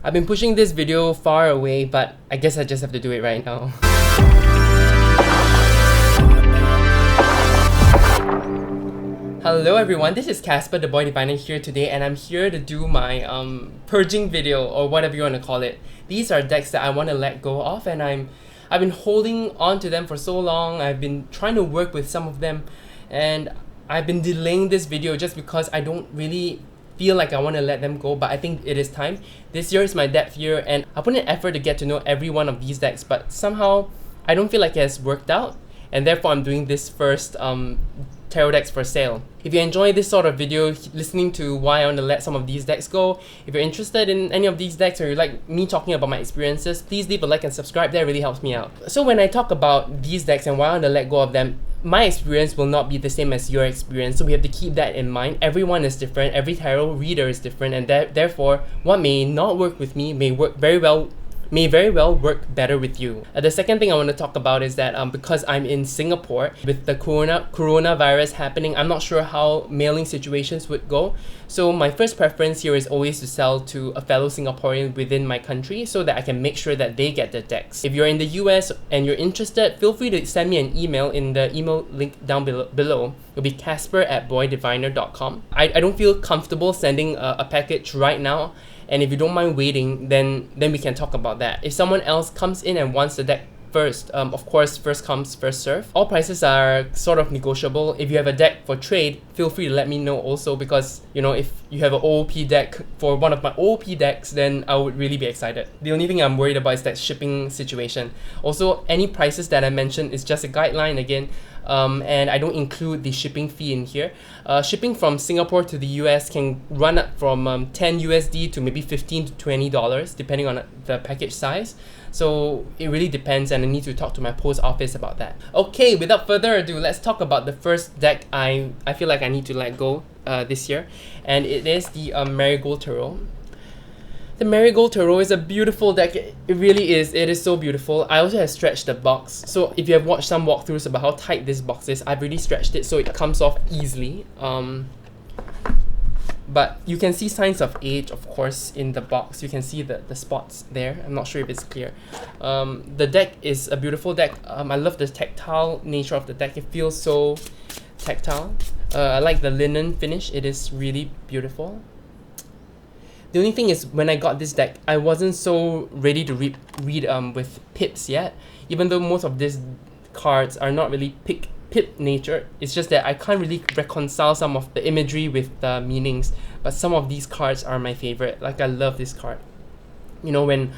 I've been pushing this video far away, but I guess I just have to do it right now. Hello everyone, this is Casper the Boy Diviner here today, and I'm here to do my purging video, or whatever you want to call it. These are decks that I want to let go of, and I've been holding on to them for so long. I've been trying to work with some of them, and I've been delaying this video just because I don't really feel like I want to let them go, but I think it is time. This year is my depth year, and I put in effort to get to know every one of these decks, but somehow I don't feel like it has worked out, and therefore I'm doing this first tarot decks for sale. If you enjoy this sort of video, listening to why I want to let some of these decks go, if you're interested in any of these decks or you like me talking about my experiences, please leave a like and subscribe. That really helps me out. So when I talk about these decks and why I want to let go of them, my experience will not be the same as your experience, so we have to keep that in mind. Everyone is different, every tarot reader is different, and therefore what may not work with me may very well work better with you. The second thing I want to talk about is that because I'm in Singapore, with the coronavirus happening, I'm not sure how mailing situations would go. So my first preference here is always to sell to a fellow Singaporean within my country so that I can make sure that they get the decks. If you're in the US and you're interested, feel free to send me an email in the email link down below. It'll be casper@boydiviner.com. I don't feel comfortable sending a package right now, and if you don't mind waiting, then we can talk about that. If someone else comes in and wants the deck first, of course, first comes, first serve. All prices are sort of negotiable. If you have a deck for trade, feel free to let me know also, because, you know, if you have an OOP deck for one of my OOP decks, then I would really be excited. The only thing I'm worried about is that shipping situation. Also, any prices that I mentioned is just a guideline again, and I don't include the shipping fee in here. Shipping from Singapore to the US can run up from 10 USD to maybe $15 to $20 depending on the package size. So it really depends, and I need to talk to my post office about that. Okay, without further ado, let's talk about the first deck I feel like I need to let go this year, and it is the Marigold Tarot. The Marigold Tarot is a beautiful deck. It really is. It is so beautiful. I also have stretched the box. So if you have watched some walkthroughs about how tight this box is, I've really stretched it so it comes off easily. But you can see signs of age, of course, in the box. You can see the spots there. I'm not sure if it's clear. The deck is a beautiful deck. I love the tactile nature of the deck. It feels so tactile. I like the linen finish. It is really beautiful. The only thing is, when I got this deck, I wasn't so ready to read with pips yet. Even though most of these cards are not really pip nature, it's just that I can't really reconcile some of the imagery with the meanings. But some of these cards are my favorite. Like, I love this card. You know, when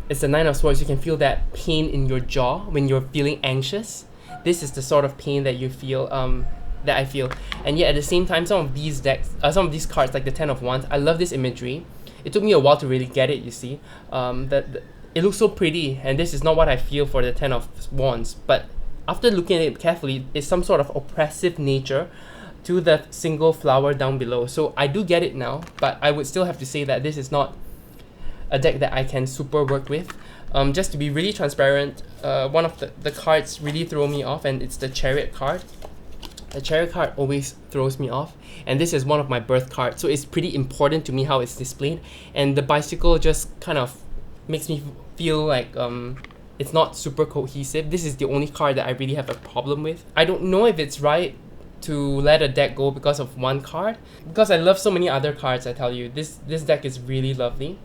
it's the Nine of Swords, you can feel that pain in your jaw when you're feeling anxious. This is the sort of pain that you feel, that I feel. And yet at the same time, some of these cards, like the Ten of Wands, I love this imagery. It took me a while to really get it, you see. It looks so pretty, and this is not what I feel for the Ten of Wands. But after looking at it carefully, it's some sort of oppressive nature to the single flower down below. So I do get it now, but I would still have to say that this is not a deck that I can super work with. Just to be really transparent, one of the cards really throw me off, and it's the Chariot card. The Chariot card always throws me off, and this is one of my birth cards, so it's pretty important to me how it's displayed. And the bicycle just kind of makes me feel like it's not super cohesive. This is the only card that I really have a problem with. I don't know if it's right to let a deck go because of one card, because I love so many other cards. I tell you, this deck is really lovely.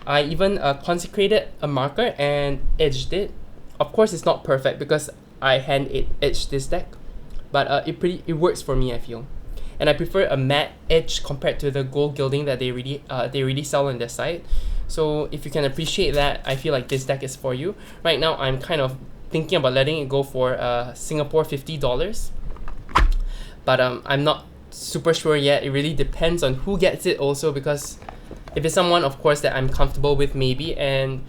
I even consecrated a marker and edged it. Of course, it's not perfect because I hand edged this deck, but it works for me, I feel. And I prefer a matte edge compared to the gold gilding that they really sell on their site. So if you can appreciate that, I feel like this deck is for you. Right now, I'm kind of thinking about letting it go for Singapore $50. But I'm not super sure yet. It really depends on who gets it also, because if it's someone, of course, that I'm comfortable with, maybe. And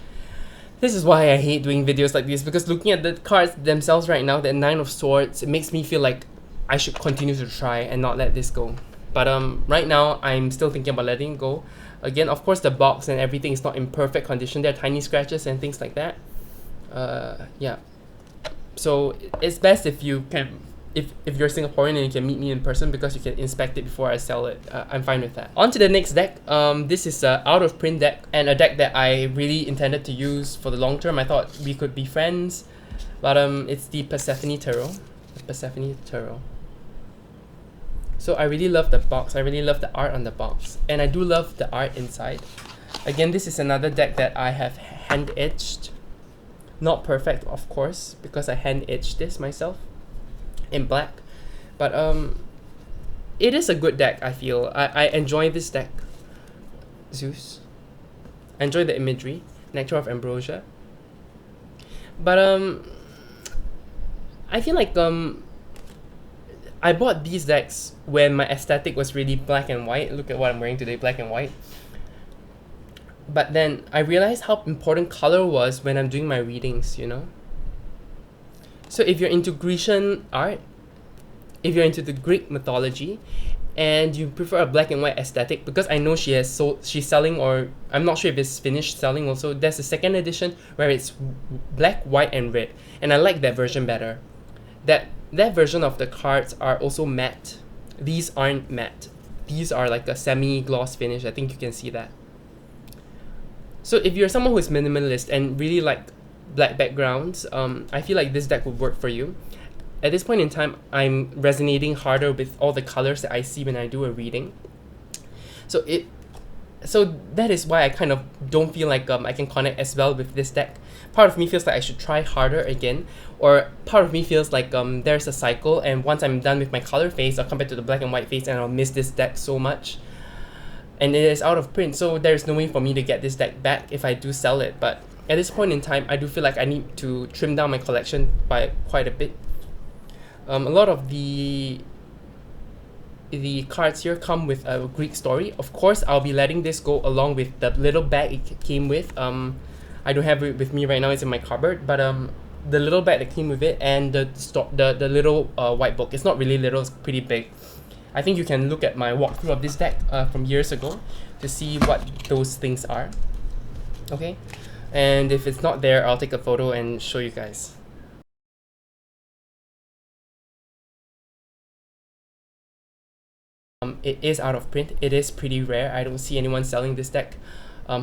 this is why I hate doing videos like this, because looking at the cards themselves right now, the Nine of Swords, it makes me feel like I should continue to try and not let this go. But right now, I'm still thinking about letting it go. Again, of course, the box and everything is not in perfect condition. There are tiny scratches and things like that. Yeah. So it's best if you can if you're Singaporean and you can meet me in person because you can inspect it before I sell it, I'm fine with that. On to the next deck. This is a out of print deck and a deck that I really intended to use for the long term. I thought we could be friends, but it's the Persephone Tarot. The Persephone Tarot. So I really love the box. I really love the art on the box, and I do love the art inside. Again, this is another deck that I have hand etched. Not perfect, of course, because I hand etched this myself in black, but it is a good deck. I feel I enjoy this deck. Zeus, I enjoy the imagery, Nectar of Ambrosia, but I feel like I bought these decks when my aesthetic was really black and white. Look at what I'm wearing today, black and white. But then I realized how important color was when I'm doing my readings, you know. So if you're into Grecian art, if you're into the Greek mythology, and you prefer a black and white aesthetic, because I know she's selling, or I'm not sure if it's finished selling also, there's a second edition where it's black, white, and red, and I like that version better. That version of the cards are also matte. These aren't matte. These are like a semi-gloss finish. I think you can see that. So if you're someone who is minimalist and really like black backgrounds, I feel like this deck would work for you. At this point in time, I'm resonating harder with all the colors that I see when I do a reading. So that is why I kind of don't feel like I can connect as well with this deck. Part of me feels like I should try harder again, or part of me feels like there's a cycle, and once I'm done with my color phase, I'll come back to the black and white phase and I'll miss this deck so much. And it is out of print, so there's no way for me to get this deck back if I do sell it. But at this point in time, I do feel like I need to trim down my collection by quite a bit. A lot of the cards here come with a Greek story. Of course, I'll be letting this go along with the little bag it came with. I don't have it with me right now, it's in my cupboard, but the little bag that came with it and the little white book. It's not really little, it's pretty big. I think you can look at my walkthrough of this deck from years ago to see what those things are. Okay, and if it's not there, I'll take a photo and show you guys. It is out of print. It is pretty rare. I don't see anyone selling this deck.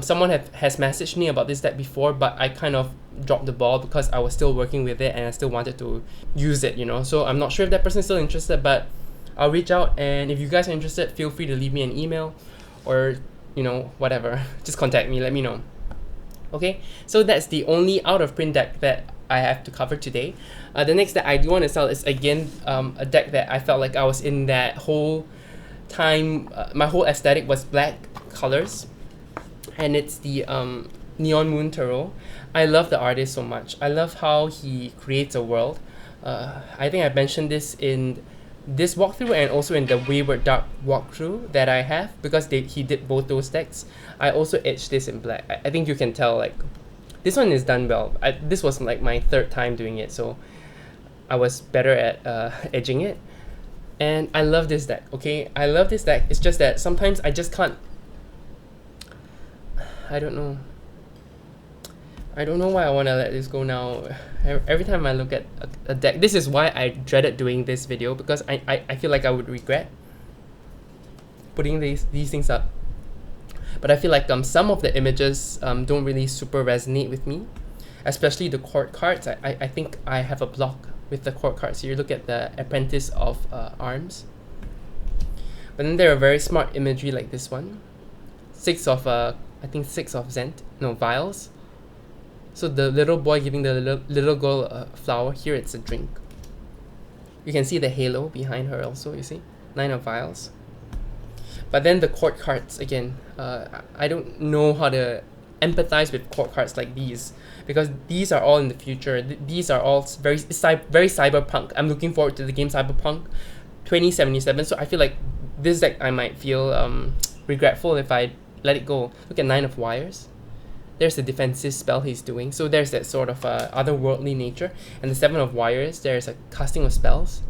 Someone has messaged me about this deck before, but I kind of dropped the ball because I was still working with it and I still wanted to use it, you know. So I'm not sure if that person is still interested, but I'll reach out, and if you guys are interested, feel free to leave me an email or, you know, whatever. Just contact me, let me know. Okay, so that's the only out of print deck that I have to cover today. The next deck I do want to sell is again a deck that I felt like I was in that whole time. My whole aesthetic was black colors, and it's the Neon Moon Tarot. I love the artist so much. I love how he creates a world. I think I mentioned this in this walkthrough and also in the Wayward Dark walkthrough that I have, because he did both those decks. I also etched this in black. I think you can tell, like, this one is done well. This was like my third time doing it, so I was better at edging it. And I love this deck, okay? I love this deck. It's just that sometimes I just can't... I don't know why I want to let this go now. Every time I look at a deck, this is why I dreaded doing this video, because I feel like I would regret putting these things up. But I feel like some of the images don't really super resonate with me, especially the court cards. I think I have a block with the court cards. Here, look at the Apprentice of Arms. But then there are very smart imagery like this one. I think six of vials. So the little boy giving the little girl a flower. Here it's a drink. You can see the halo behind her also, you see? 9 of vials. But then the court cards, again, I don't know how to empathize with court cards like these, because these are all in the future. These are all very cyberpunk. I'm looking forward to the game Cyberpunk 2077, so I feel like this deck I might feel regretful if I let it go. Look at 9 of wires. There's the defensive spell he's doing, so there's that sort of otherworldly nature. And the 7 of wires, there's a casting of spells.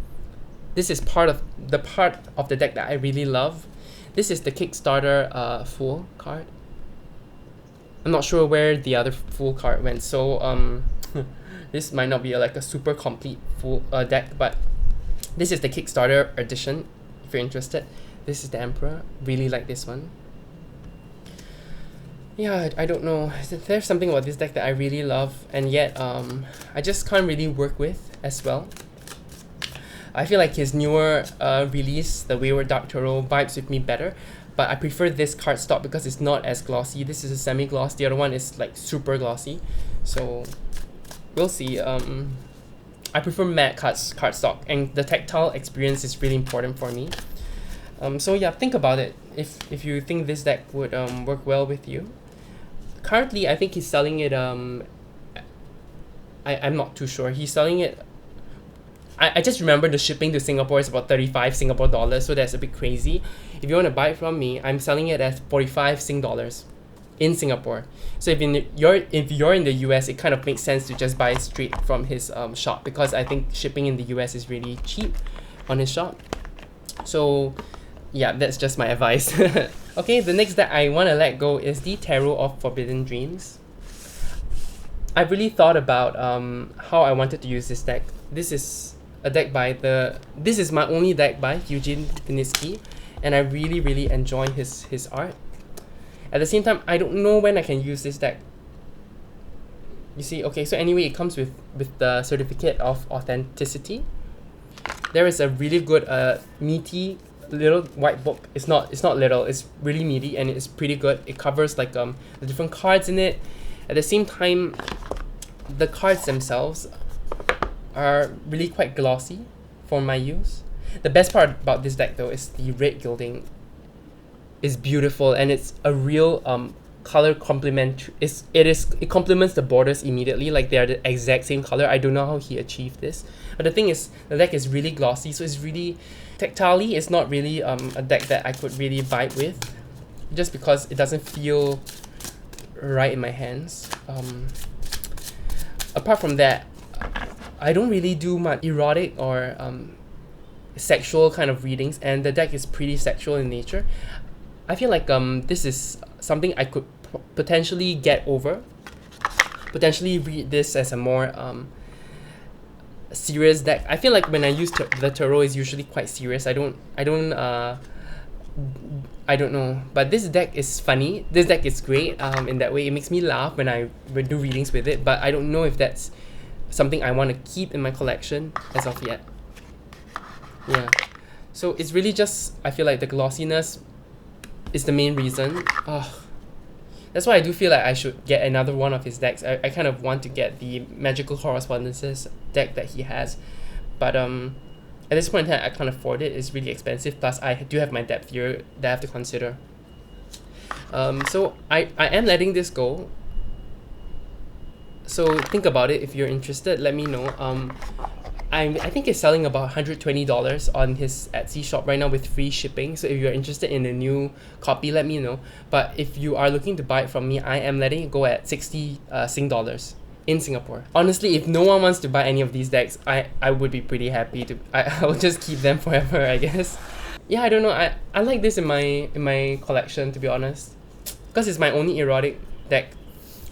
This is part of the deck that I really love. This is the Kickstarter Fool card. I'm not sure where the other Fool card went, so this might not be like a super complete Fool deck, but This is the Kickstarter edition, if you're interested. This is the Emperor. Really like this one. Yeah, I don't know. There's something about this deck that I really love, and yet I just can't really work with as well. I feel like his newer release, the Wayward Dark Tarot, vibes with me better, but I prefer this cardstock because it's not as glossy. This is a semi-gloss, the other one is like super glossy. So we'll see. I prefer matte cardstock, and the tactile experience is really important for me. So yeah, think about it if you think this deck would work well with you. Currently, I think he's selling it. I'm not too sure. He's selling it. I just remember the shipping to Singapore is about 35 Singapore dollars, so that's a bit crazy. If you want to buy it from me, I'm selling it at 45 Sing dollars in Singapore. So if you're in the US, it kind of makes sense to just buy it straight from his shop, because I think shipping in the US is really cheap on his shop. So yeah, that's just my advice. Okay, the next deck I want to let go is the Tarot of Forbidden Dreams. I really thought about how I wanted to use this deck. This is my only deck by Eugene Vinitsky, and I really enjoy his art. At the same time, I don't know when I can use this deck. You see, okay, so anyway, it comes with the certificate of authenticity. There is a really good meaty little white book. It's not little, it's really meaty, and it's pretty good. It covers like the different cards in it. At the same time, the cards themselves are really quite glossy for my use. The best part about this deck though is the red gilding is beautiful, and it's a real color complement. It complements the borders immediately, like they are the exact same color. I don't know how he achieved this, but the thing is, the deck is really glossy, so it's really tactilely, it's not really a deck that I could really vibe with, just because it doesn't feel right in my hands. Apart from that, I don't really do much erotic or sexual kind of readings, and the deck is pretty sexual in nature. I feel like this is something I could potentially get over. Potentially read this as a more serious deck. I feel like when I use the tarot is usually quite serious. I don't know, but this deck is funny. This deck is great in that way. It makes me laugh when I do readings with it, but I don't know if that's something I want to keep in my collection as of yet. Yeah, so it's really just, I feel like the glossiness is the main reason. That's why I do feel like I should get another one of his decks. I kind of want to get the Magical Correspondences deck that he has, but at this point in time I can't afford it. It's really expensive, plus I do have my depth here that I have to consider. So I am letting this go. So think about it. If you're interested, let me know. I think it's selling about $120 on his Etsy shop right now with free shipping. So if you're interested in a new copy, let me know. But if you are looking to buy it from me, I am letting it go at 60 Sing dollars in Singapore. Honestly, if no one wants to buy any of these decks, I would be pretty happy to. I will just keep them forever, I guess. Yeah, I don't know. I like this in my collection, to be honest, because it's my only erotic deck.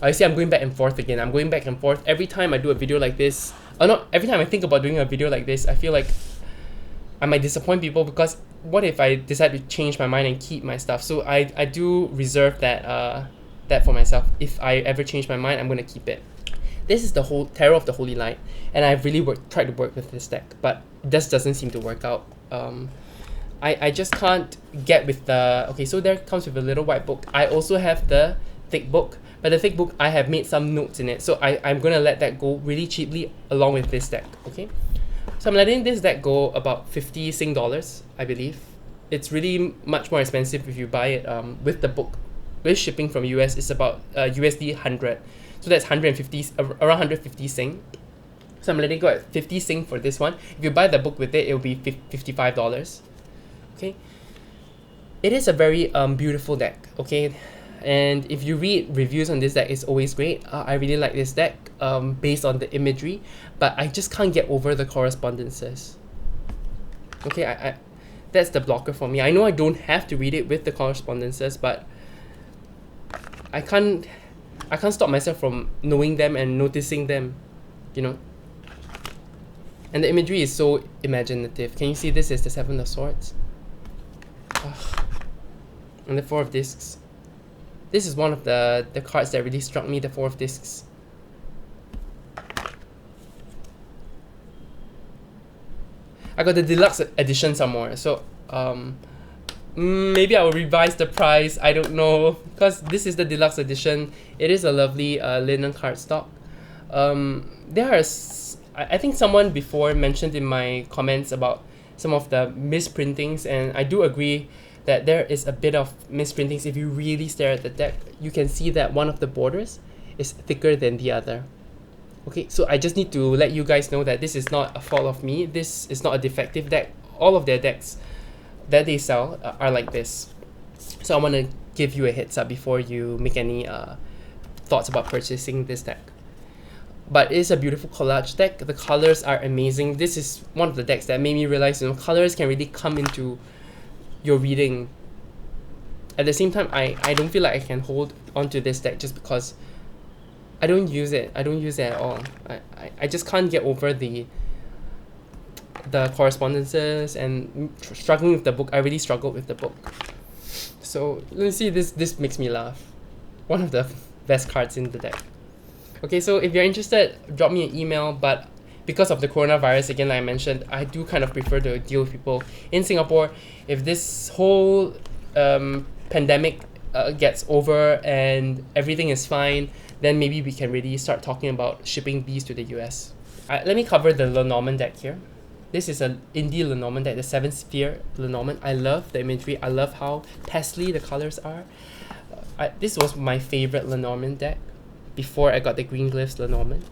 You see, I'm going back and forth again. I'm going back and forth every time I do a video like this. Or not, every time I think about doing a video like this, I feel like I might disappoint people, because what if I decide to change my mind and keep my stuff? So I do reserve that for myself. If I ever change my mind, I'm going to keep it. This is the whole Tarot of the Holy Light, and I've really tried to work with this deck, but it just doesn't seem to work out. I just can't get with the... Okay, so there comes with a little white book. I also have the thick book, but the thick book, I have made some notes in it, so I'm going to let that go really cheaply along with this deck, okay? So I'm letting this deck go about 50 Sing dollars, I believe. It's really much more expensive if you buy it with the book. With shipping from US, it's about USD 100. So that's 150, around 150 Sing. So I'm letting go at 50 Sing for this one. If you buy the book with it, it'll be $55. Okay? It is a very beautiful deck, okay? And if you read reviews on this deck, it's always great. I really like this deck based on the imagery, but I just can't get over the correspondences. Okay, I that's the blocker for me. I know I don't have to read it with the correspondences, but I can't stop myself from knowing them and noticing them, you know. And the imagery is so imaginative. Can you see this is the Seven of Swords? Ugh. And the Four of Discs. This is one of the cards that really struck me, the Four of Discs. I got the deluxe edition somewhere, so maybe I will revise the price, I don't know, because this is the deluxe edition. It is a lovely linen cardstock. I think someone before mentioned in my comments about some of the misprintings, and I do agree that there is a bit of misprintings. If you really stare at the deck, you can see that one of the borders is thicker than the other. Okay, so I just need to let you guys know that this is not a fault of me. This is not a defective deck. All of their decks that they sell are like this. So I want to give you a heads up before you make any thoughts about purchasing this deck. But it is a beautiful collage deck. The colors are amazing. This is one of the decks that made me realize, you know, colors can really come into your reading. At the same time, I don't feel like I can hold onto this deck just because I don't use it. I don't use it at all. I just can't get over the correspondences and struggling with the book. I really struggled with the book. So let's see, this makes me laugh. One of the best cards in the deck. Okay, so if you're interested, drop me an email, but because of the coronavirus, again, like I mentioned, I do kind of prefer to deal with people in Singapore. If this whole pandemic gets over and everything is fine, then maybe we can really start talking about shipping these to the US. Let me cover the Lenormand deck here. This is an indie Lenormand deck, the 7 Sphere Lenormand. I love the imagery. I love how pastely the colors are. This was my favorite Lenormand deck before I got the Green Glyphs Lenormand.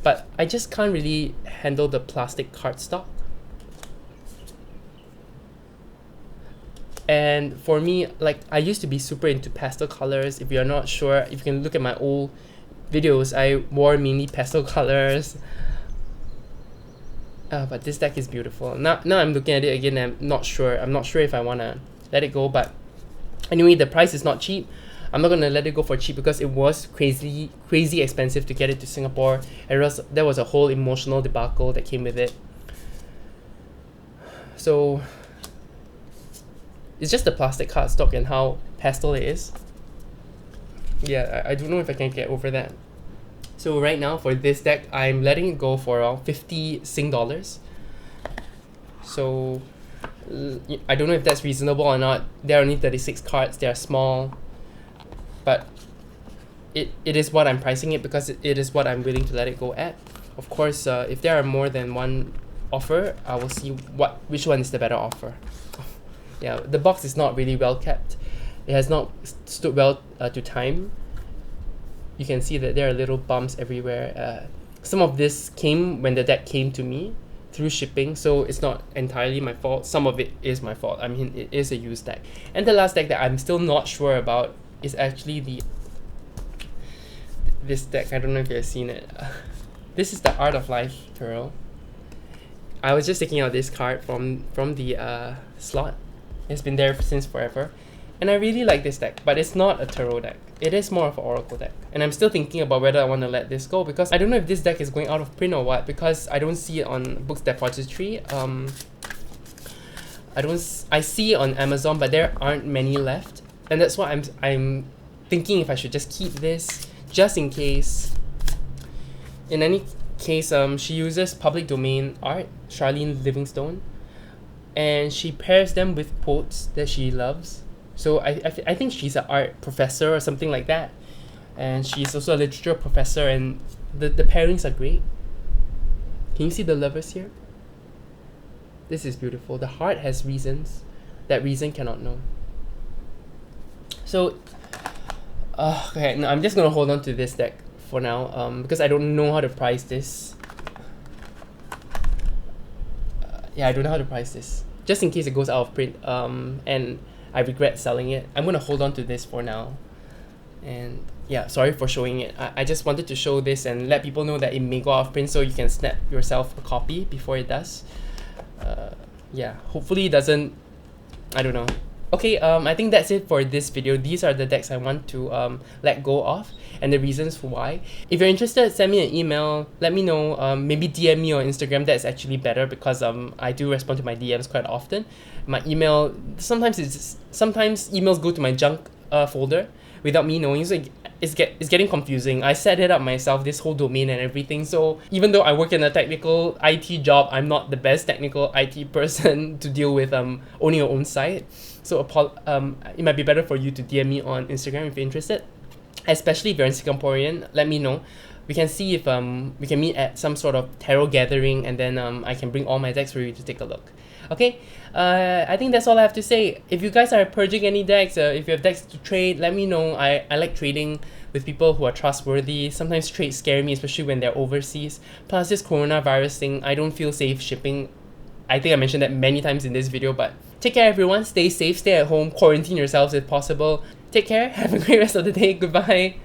But I just can't really handle the plastic cardstock. And for me, like, I used to be super into pastel colors. If you're not sure, if you can look at my old videos, I wore mainly pastel colors. But this deck is beautiful. Now I'm looking at it again, and I'm not sure if I want to let it go. But anyway, the price is not cheap. I'm not going to let it go for cheap because it was crazy expensive to get it to Singapore. And there was a whole emotional debacle that came with it. So it's just the plastic cardstock and how pastel it is. Yeah, I don't know if I can get over that. So right now for this deck, I'm letting it go for around 50 Sing dollars. So I don't know if that's reasonable or not. There are only 36 cards. They are small. But it is what I'm pricing it because it is what I'm willing to let it go at. Of course, if there are more than one offer, I will see which one is the better offer. Yeah, the box is not really well kept. It has not stood well to time. You can see that there are little bumps everywhere. Some of this came when the deck came to me through shipping, so it's not entirely my fault. Some of it is my fault. I mean, it is a used deck. And the last deck that I'm still not sure about is actually this deck. I don't know if you've seen it. This is the Art of Life Tarot. I was just taking out this card from the slot. It's been there since forever. And I really like this deck, but it's not a tarot deck. It is more of an oracle deck. And I'm still thinking about whether I want to let this go because I don't know if this deck is going out of print or what, because I don't see it on Books Depository. I see it on Amazon, but there aren't many left. And that's why I'm thinking if I should just keep this just in case. In any case, she uses public domain art, Charlene Livingstone, and she pairs them with quotes that she loves. So I think she's an art professor or something like that, and she's also a literature professor, and the pairings are great. Can you see the lovers here? This is beautiful. The heart has reasons that reason cannot know. So okay, no, I'm just gonna hold on to this deck for now because I don't know how to price this. Yeah, I don't know how to price this, just in case it goes out of print and I regret selling it. I'm gonna hold on to this for now. And yeah, sorry for showing it. I just wanted to show this and let people know that it may go out of print, so you can snap yourself a copy before it does. Yeah, hopefully it doesn't, I don't know, Okay, I think that's it for this video. These are the decks I want to let go of and the reasons for why. If you're interested, send me an email, let me know, maybe DM me on Instagram. That's actually better because I do respond to my DMs quite often. My email, sometimes emails go to my junk folder without me knowing, so it's getting confusing. I set it up myself, this whole domain and everything, so even though I work in a technical IT job, I'm not the best technical IT person to deal with owning your own site. So it might be better for you to DM me on Instagram if you're interested, especially if you're in Singaporean. Let me know. We can see if we can meet at some sort of tarot gathering, and then I can bring all my decks for you to take a look. Okay, I think that's all I have to say. If you guys are purging any decks, if you have decks to trade, let me know. I like trading with people who are trustworthy. Sometimes trades scare me, especially when they're overseas. Plus this coronavirus thing, I don't feel safe shipping. I think I mentioned that many times in this video, but take care everyone, stay safe, stay at home, quarantine yourselves if possible. Take care, have a great rest of the day, goodbye.